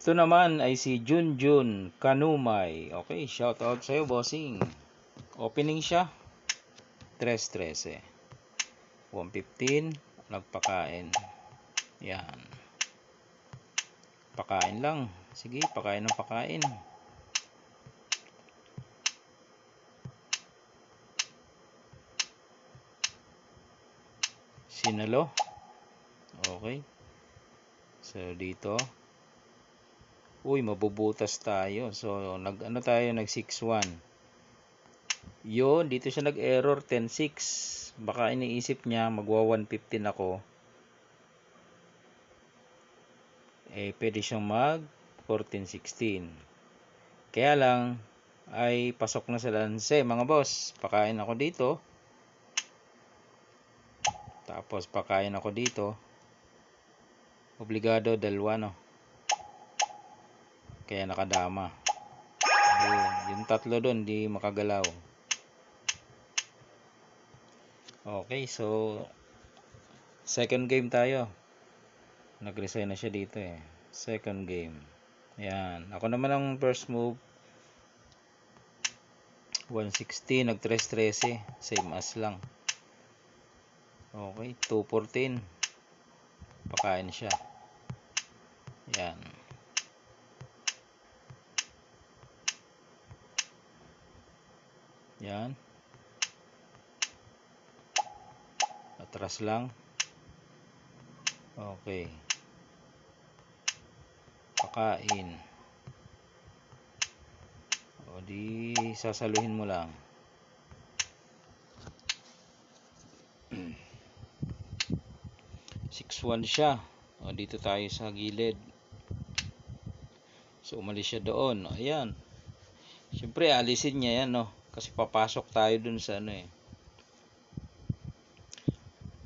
Ito naman ay si Junjun Kanumay. Okay, shout out sa'yo, bossing. Opening siya. 3-13. 115. Nagpakain. Yan. Pakain lang. Sige, pakain ng pakain. Sinalo. Okay. So, dito. Uy, mabubutas tayo. So, nag-ano tayo? Nag-6-1. Yun, dito siya nag-error. 10-6. Baka iniisip niya, magwa-115 ako. Pwede siyang mag-14-16. Kaya lang, ay pasok na sa lanse. Mga boss, pakain ako dito. Tapos, pakain ako dito. Obligado, dalawa, no? Kaya nakadama. Yung tatlo doon, di makagalaw. Okay, so second game tayo. Nag-resign na siya dito eh. Second game. Yan. Ako naman ang first move. 160, nag-13-13. Same as lang. Okay, 214. Pakain siya. Yan. Yan. Atras lang. Okay. Pakain. O di sasaluhin mo lang. 6-1 siya. O dito tayo sa gilid. So umalis siya doon. Ayan. Siyempre alisin niya yan, no. Kasi papasok tayo dun sa ano eh.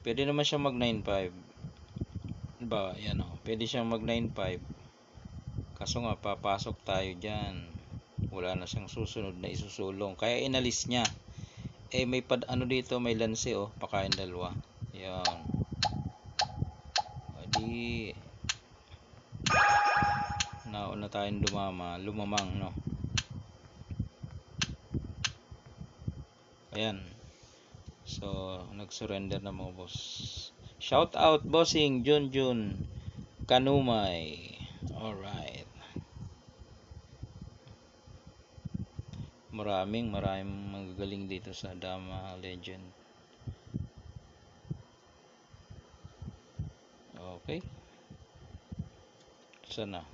Pwede naman siya mag 9-5. Diba? Yan o. Pwede siyang mag 9-5. Kaso nga papasok tayo dyan. Wala na siyang susunod na isusulong. Kaya inalis niya. May ano dito, may lanse oh. Pakain dalawa. Yan. Di nauna tayong lumamang, no. Ayan. So, nag-surrender na mga boss. Shout out, bossing Junjun Kanumay. Alright. Maraming magagaling dito sa Dama Legend. Okay. Sana.